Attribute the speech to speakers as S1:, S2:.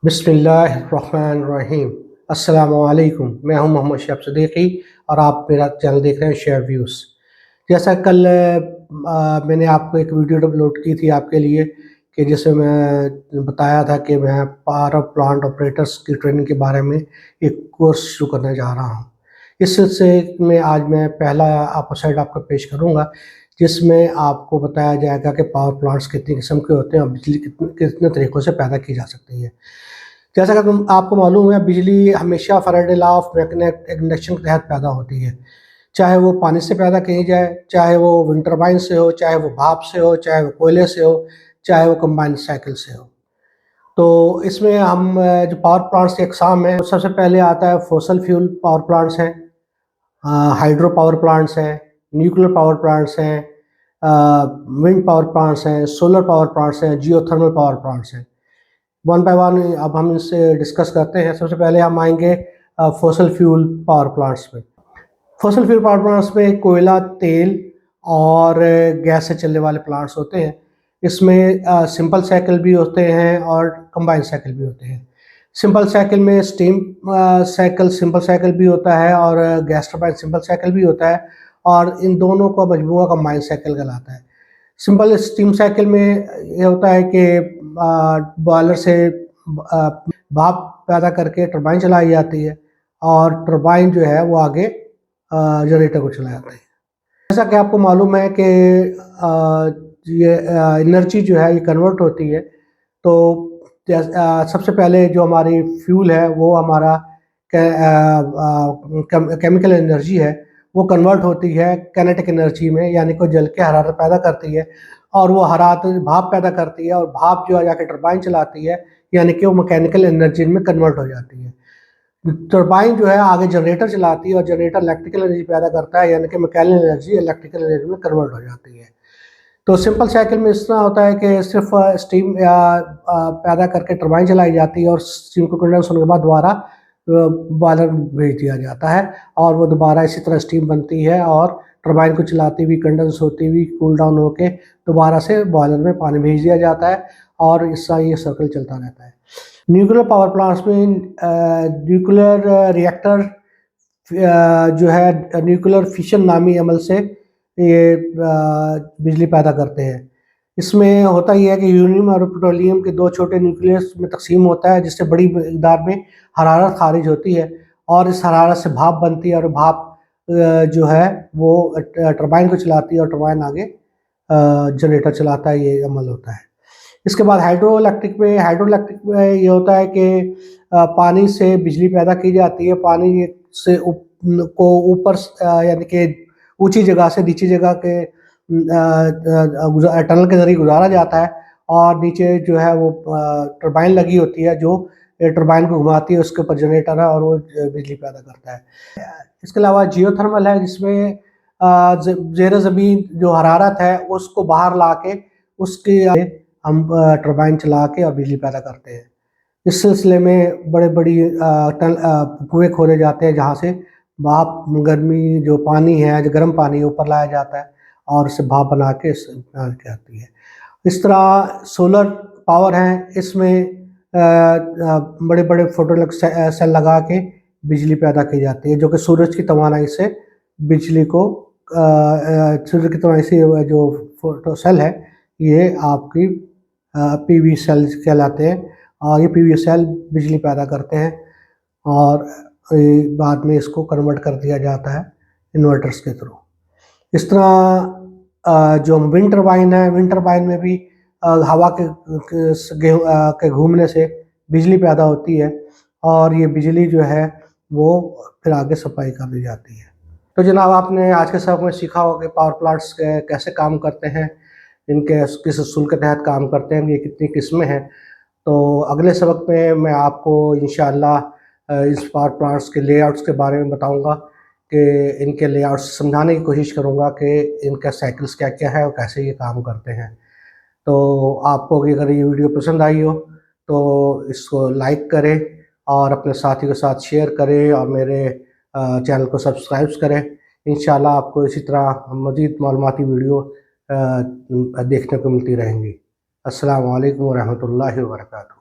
S1: बिस्मिल्लाहिर्रहमानिर्रहीम। अस्सलामुअलैकुम। मैं हूं मोहम्मद शहब सिद्दीकी और आप मेरा चैनल देख रहे हैं शेयर व्यूज़। जैसा कल मैंने आपको एक वीडियो अपलोड की थी आपके लिए कि जिसमें मैं बताया था कि मैं पावर प्लांट ऑपरेटर्स की ट्रेनिंग के बारे में एक कोर्स शुरू करने जा रहा हूं। इस सिलसिले में आज मैं पहला एपिसोड आपको पेश करूंगा, जिसमें आपको बताया जाएगा कि पावर प्लांट्स कितनी किस्म के होते हैं और बिजली कितने कितने तरीक़ों से पैदा की जा सकती है। जैसा कि आपको मालूम है, बिजली हमेशा Faraday law of magnetic induction के तहत पैदा होती है। चाहे वो पानी से पैदा की जाए, चाहे वो विंड टरबाइन से हो, चाहे वो भाप से हो, चाहे वो कोयले से हो, चाहे वो कंबाइंड साइकिल से हो। तो इसमें हम जो पावर प्लांट्स की अक़साम हैं, सबसे पहले आता है फॉसिल फ्यूल पावर प्लांट्स हैं, हाइड्रो पावर प्लांट्स हैं, न्यूक्लियर पावर प्लांट्स हैं, विंड पावर प्लांट्स हैं, सोलर पावर प्लांट्स हैं, जियोथर्मल पावर प्लांट्स हैं। वन बाय वन अब हम इससे डिस्कस करते हैं। सबसे पहले हम आएंगे फॉसिल फ्यूल पावर प्लांट्स पे। फॉसिल फ्यूल पावर प्लांट्स में कोयला, तेल और गैस से चलने वाले प्लांट्स होते हैं। इसमें सिंपल साइकिल भी होते हैं और कंबाइंड साइकिल भी होते हैं। सिंपल साइकिल में स्टीम साइकिल सिंपल साइकिल भी होता है और गैस टरबाइन सिंपल साइकिल भी होता है, और इन दोनों का मजमूआ कंबाइंड साइकिल कहलाता है। सिंपल स्टीम साइकिल में ये होता है कि बॉयलर से भाप पैदा करके टरबाइन चलाई जाती है और टरबाइन जो है वो आगे जनरेटर को चलाया जाता है। जैसा कि आपको मालूम है कि ये एनर्जी जो है ये कन्वर्ट होती है। तो सबसे पहले जो हमारी फ्यूल है वो हमारा केमिकल एनर्जी है, वो कन्वर्ट होती है काइनेटिक एनर्जी में, यानी कि जल के हरारत पैदा करती है और वो हरारत भाप पैदा करती है और भाप जो है जाके टरबाइन चलाती है, यानी कि वो मैकेनिकल एनर्जी में कन्वर्ट हो जाती है। टरबाइन जो है आगे जनरेटर चलाती है और जनरेटर इलेक्ट्रिकल एनर्जी पैदा करता है, यानी कि मैकेनिकल एनर्जी इलेक्ट्रिकल एनर्जी में कन्वर्ट हो जाती है। तो सिंपल साइकिल में इस तरह होता है कि सिर्फ स्टीम पैदा करके टरबाइन चलाई जाती है और स्टीम को कंडेंस होने के बाद दोबारा बॉयलर में भेज दिया जाता है और वो दोबारा इसी तरह स्टीम बनती है और टरबाइन को चलाती हुई कंडेंस होती हुई कूल डाउन होके दोबारा से बॉयलर में पानी भेज दिया जाता है और इसका ये सर्कल चलता रहता है। न्यूक्लियर पावर प्लांट्स में न्यूक्लियर रिएक्टर जो है न्यूक्लियर फिशन नामी अमल से ये बिजली पैदा करते हैं। इसमें होता ये है कि यूरेनियम और प्लूटोनियम के दो छोटे न्यूक्लियस में तकसीम होता है, जिससे बड़ी मिकदार में हरारत खारिज होती है और इस हरारत से भाप बनती है और भाप जो है वो टरबाइन को चलाती है और टरबाइन आगे जनरेटर चलाता है। ये अमल होता है। इसके बाद हाइड्रोइलेक्ट्रिक में ये होता है कि पानी से बिजली पैदा की जाती है। पानी से को ऊपर यानी कि ऊंची जगह से नीची जगह के टनल के जरिए गुजारा जाता है और नीचे जो है वो टरबाइन लगी होती है जो टरबाइन को घुमाती है, उसके ऊपर जनरेटर है और वो बिजली पैदा करता है। इसके अलावा जियोथर्मल है, जिसमें ज़ेर ज़मीन जो हरारत है उसको बाहर ला के उसके हम टरबाइन चला के और बिजली पैदा करते हैं। इस सिलसिले में बड़े कुएँ खोदे जाते हैं जहाँ से भाप गर्मी जो पानी है, जो गर्म पानी ऊपर लाया जाता है और उससे भाप बना के आती है। इस तरह सोलर पावर है, इसमें बड़े बड़े फोटो सेल लगा के बिजली पैदा की जाती है, जो कि सूरज की तवानाई से बिजली को सूरज की तवानाई से जो फोटो सेल है ये आपकी पीवी सेल कहलाते हैं और ये पीवी सेल बिजली पैदा करते हैं और बाद में इसको कन्वर्ट कर दिया जाता है इन्वर्टर्स के थ्रू। इस तरह जो विंड टरबाइन है, विंड टरबाइन में भी हवा के घूमने से बिजली पैदा होती है और ये बिजली जो है वो फिर आगे सप्लाई कर दी जाती है। तो जनाब, आपने आज के सबक में सीखा होगा कि पावर प्लांट्स कैसे काम करते हैं, इनके किस उसूल के तहत काम करते हैं, ये कितनी किस्में हैं। तो अगले सबक में मैं आपको इंशाअल्लाह इस पावर प्लांट्स के लेआउट्स के बारे में बताऊंगा कि इनके लेआउट्स समझाने की कोशिश करूंगा कि इनका साइकिल्स क्या क्या है और कैसे ये काम करते हैं। तो आपको अगर ये वीडियो पसंद आई हो तो इसको लाइक करें और अपने साथी के साथ शेयर करें और मेरे चैनल को सब्सक्राइब करें। इंशाअल्लाह आपको इसी तरह मज़ीद मालूमाती वीडियो देखने को मिलती रहेंगी। अस्सलामु अलैकुम व रहमतुल्लाहि व बरकातुहू।